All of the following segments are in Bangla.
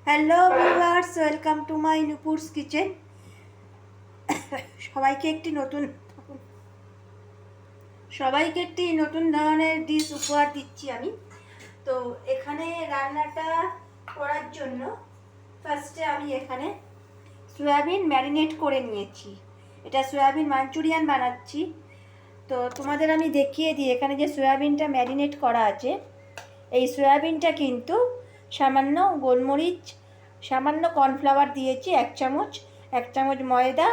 Hello viewers, welcome to my Nupur's kitchen. সবাইকে একটি নতুন ধরনের ডিশ উপহার দিচ্ছি আমি। তো এখানে রান্নাটা করার জন্য ফার্স্টে আমি এখানে সয়াবিন ম্যারিনেট করে নিয়েছি। এটা সয়াবিন মাঞ্চুরিয়ান বানাচ্ছি। তো তোমাদের আমি দেখিয়ে দিই, এখানে যে সয়াবিনটা ম্যারিনেট করা আছে, এই সয়াবিনটা কিন্তু সামান্য গোলমরিচ, সামান্য কর্নফ্লাওয়ার দিয়েছি এক চামচ ময়দা।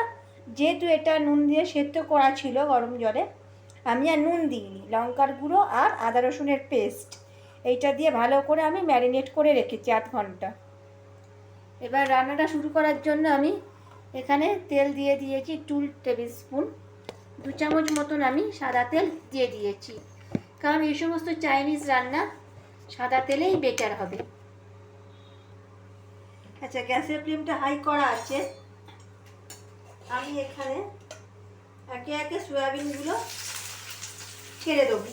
যেহেতু এটা নুন দিয়ে সেদ্ধ করা ছিল গরম জলে, আমি আর নুন দিইনি, লঙ্কার গুঁড়ো আর আদা রসুনের পেস্ট এইটা দিয়ে ভালো করে আমি ম্যারিনেট করে রেখেছি 8 ঘন্টা। এবার রান্নাটা শুরু করার জন্য আমি এখানে তেল দিয়ে দিয়েছি 2 টেবিল স্পুন। 2 চামচ মতন আমি সাদা তেল দিয়ে দিয়েছি, কারণ এই সমস্ত চাইনিজ রান্না সাদা তেলেই বেটার হবে। আচ্ছা, গ্যাসের ফ্লেমটা হাই করা আছে। আমি এখানে একে একে সয়াবিনগুলো ছেড়ে দেবো।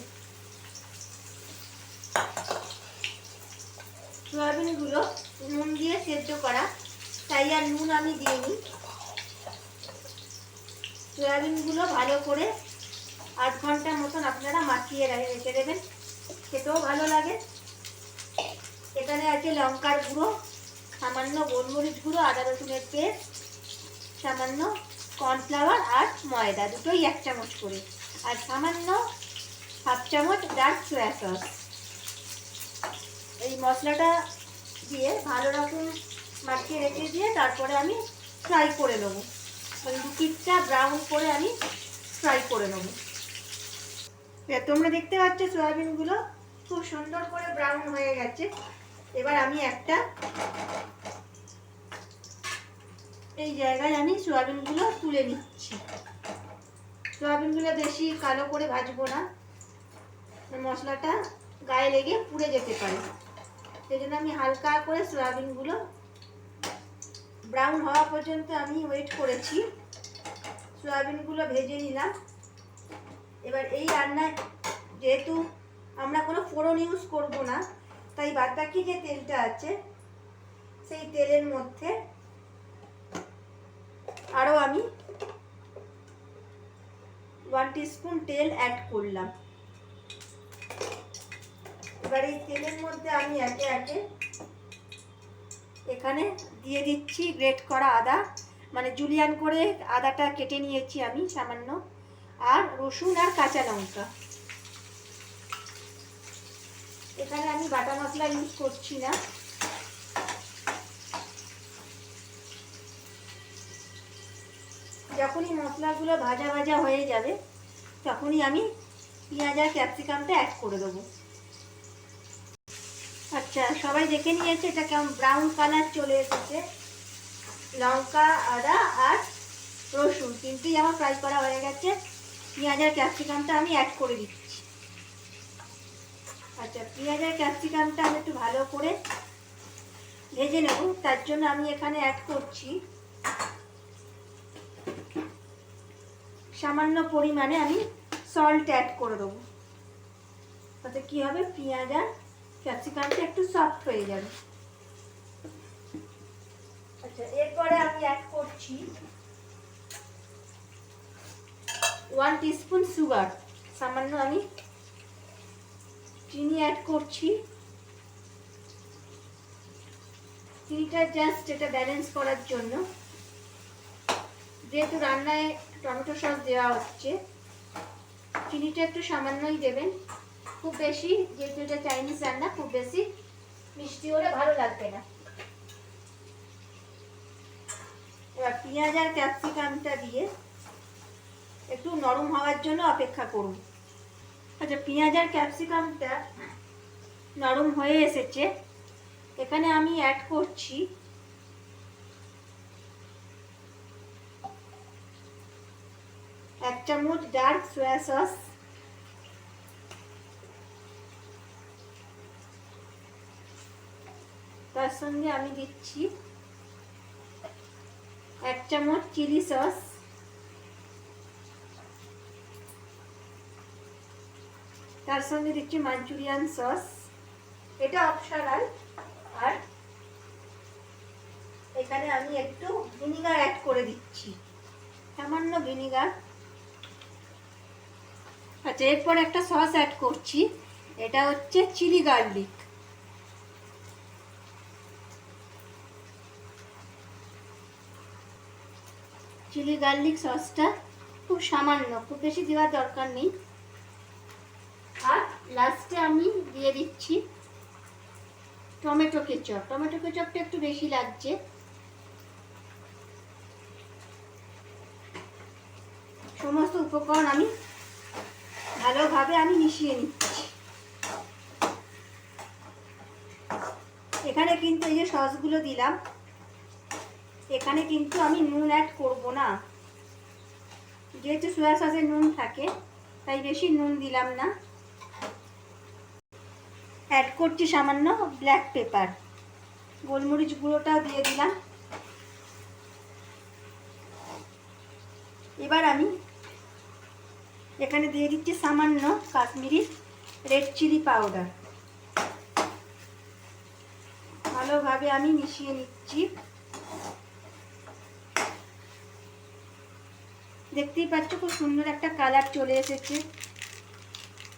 সয়াবিনগুলো নুন দিয়ে সেদ্ধ করা, তাই আর নুন আমি দিইনি। সয়াবিনগুলো ভালো করে 8 ঘন্টার মতন আপনারা মাখিয়ে রেখে দেবেন, খেতেও ভালো লাগে। এখানে আছে লঙ্কার গুঁড়ো, সামান্য গোলমরিচ গুঁড়ো, আদা রসুনের পেস্ট, সামান্য কর্নফ্লাওয়ার আর ময়দা, দুটোই 1 চামচ করে, আর সামান্য 1/2 চামচ ডার্ক সোয়া সস। এই মশলাটা দিয়ে ভালো রকম মাখিয়ে রেখে দিয়ে তারপরে আমি ফ্রাই করে নেবো, মানে দু পিঠটা ব্রাউন করে আমি ফ্রাই করে নেবো। তোমরা দেখতে পাচ্ছ সয়াবিনগুলো খুব সুন্দর করে ব্রাউন হয়ে গেছে। এবার আমি একটা এই জায়গায় আমি সয়াবিনগুলো তুলে নিচ্ছি। সয়াবিনগুলো বেশি কালো করে ভাজবো না, মশলাটা গায়ে লেগে পুড়ে যেতে পারে। সেই জন্য আমি হালকা করে সয়াবিনগুলো ব্রাউন হওয়া পর্যন্ত আমি ওয়েট করেছি। সয়াবিনগুলো ভেজে নিলাম। এবার এই রান্নায় যেহেতু আমরা কোনো ফোড়ন ইউজ করব না, তাই বাদবাকি যে তেলটা আছে সেই তেলের মধ্যে আরও আমি 1 টিস্পুন তেল অ্যাড করলাম। এবার এই তেলের মধ্যে আমি একে একে এখানে দিয়ে দিচ্ছি গ্রেট করা আদা, মানে জুলিয়ান করে আদাটা কেটে নিয়েছি আমি সামান্য, আর রসুন আর কাঁচা লঙ্কা। এখানে আমি বাটা মশলা ইউজ করছি না। যখনই মশলাগুলো ভাজা ভাজা হয়ে যাবে তখনই আমি পেঁয়াজ আর ক্যাপসিকামটা অ্যাড করে দেবো। আচ্ছা, সবাই দেখে নিয়েছে এটা কেমন ব্রাউন কালার চলে এসেছে। লঙ্কা, আদা আর রসুন তিনটেই আমার ফ্রাই করা হয়ে গেছে। পেঁয়াজ আর ক্যাপসিকামটা আমি অ্যাড করে দিচ্ছি। আচ্ছা, পেঁয়াজ আর ক্যাপসিকামটা আমি একটু ভালো করে ভেজে নেব, তার জন্য আমি এখানে অ্যাড করছি সামান্য পরিমাণে আমি সল্ট অ্যাড করে দেবো। তাতে কি হবে, পেঁয়াজ আর ক্যাপসিকামটা একটু সফট হয়ে যাবে। আচ্ছা, এরপরে আমি অ্যাড করছি 1 টিস্পুন সুগার, সামান্য আমি চিনি অ্যাড করছি। চিনিটা জাস্ট এটা ব্যালেন্স করার জন্য, যেহেতু রান্নায় টমেটো সস দেওয়া হচ্ছে, চিনিটা একটু সামান্যই দেবেন, খুব বেশি, যেহেতু এটা চাইনিজ রান্না, খুব বেশি মিষ্টি হলে ভালো লাগবে না। এবার পেঁয়াজ আর ক্যাপসিকামটা দিয়ে একটু নরম হওয়ার জন্য অপেক্ষা করুন। আচ্ছা, পেঁয়াজ আর ক্যাপসিকামটা নরম হয়ে এসেছে। এখানে আমি অ্যাড করছি 1 চামচ ডার্ক সোয়া সস, তার সঙ্গে আমি দিচ্ছি 1 চামচ চিলি সস, তার সঙ্গে দিচ্ছি মাঞ্চুরিয়ান সস, এটা অপশনাল, আর এখানে আমি একটু ভিনিগার অ্যাড করে দিচ্ছি, সামান্য ভিনিগার। আচ্ছা, এরপর একটা সস অ্যাড করছি, এটা হচ্ছে চিলি গার্লিক। চিলি গার্লিক সসটা খুব সামান্য, খুব বেশি দেওয়ার দরকার নেই। আর লাস্টে আমি দিয়ে দিচ্ছি টমেটো কেচাপ। টমেটো কেচাপটা একটু বেশি লাগছে। সমস্ত উপকরণ আমি ভালোভাবে মিশিয়ে নিচ্ছি। এখানে কিন্তু এই যে সসগুলো দিলাম, এখানে কিন্তু আমি নুন অ্যাড করব না, যেহেতু সোয়া সসে নুন থাকে তাই বেশি নুন দিলাম না। অ্যাড করছি সামান্য ব্ল্যাক পেপার, গোলমরিচ গুঁড়োটাও দিয়ে দিলাম। এবার আমি এখানে দিয়ে দিচ্ছি সামান্য কাশ্মীরি রেড চিলি পাউডার। ভালোভাবে আমি মিশিয়ে নিচ্ছি। দেখতেই পাচ্ছ খুব সুন্দর একটা কালার চলে এসেছে।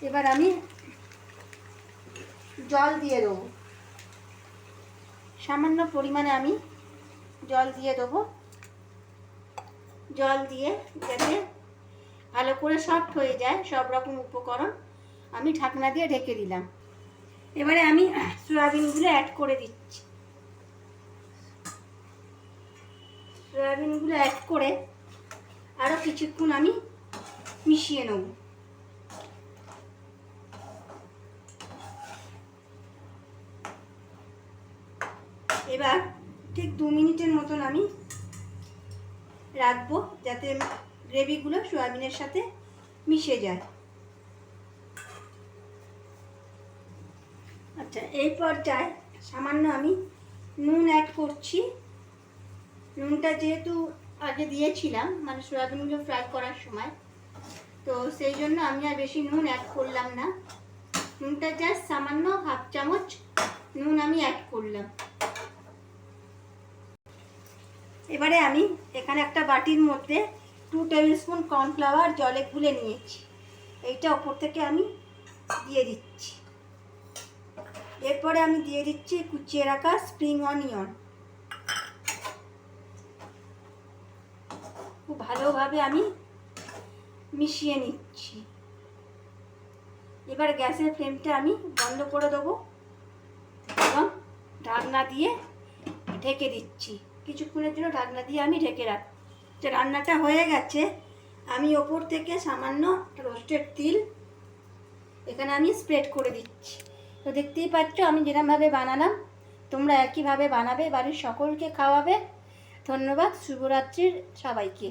এবার আমি জল দিয়ে দেবো, সামান্য পরিমাণে আমি জল দিয়ে দেবো। জল দিয়ে যাতে ভালো করে সফট হয়ে যায় সব রকম উপকরণ, আমি ঢাকনা দিয়ে ঢেকে দিলাম। এবারে আমি সয়াবিনগুলো অ্যাড করে দিচ্ছি। সয়াবিনগুলো অ্যাড করে আরও কিছুক্ষণ আমি মিশিয়ে নেব। এবার ঠিক 2 মিনিটের মতন আমি রাখবো, যাতে গ্রেভিগুলো সয়াবিনের সাথে মিশে যায়। আচ্ছা, এই পর্যায়ে সামান্য আমি নুন অ্যাড করছি। নুনটা যেহেতু আগে দিয়েছিলাম, মানে সয়াবিনগুলো ফ্রাই করার সময়, তো সেই জন্য আমি আর বেশি নুন অ্যাড করলাম না। নুনটা জাস্ট সামান্য হাফ চামচ নুন আমি অ্যাড করলাম। এবারে আমি এখানে একটা বাটির মধ্যে 2 টেবিল স্পুন কর্নফ্লাওয়ার জলে গুলে নিয়েছি, এইটা ওপর থেকে আমি দিয়ে দিচ্ছি। এরপরে আমি দিয়ে দিচ্ছি কুচিয়ে রাখা স্প্রিং অনিয়ন। খুব ভালোভাবে আমি মিশিয়ে নিচ্ছি। এবার গ্যাসের ফ্লেমটা আমি বন্ধ করে দেবো এবং ঢাকনা দিয়ে ঢেকে দিচ্ছি। কিছুক্ষণের জন্য ঢাকনা দিয়ে আমি ঢেকে রাখছি। যে রান্নাটা হয়ে গেছে, আমি ওপর থেকে সামান্য রোস্টেড তিল এখানে আমি স্প্রেড করে দিচ্ছি। তো দেখতেই পাচ্ছ আমি যেরকমভাবে বানালাম, তোমরা একইভাবে বানাবে, বাড়ির সকলকে খাওয়াবে। ধন্যবাদ, শুভরাত্রির সবাইকে।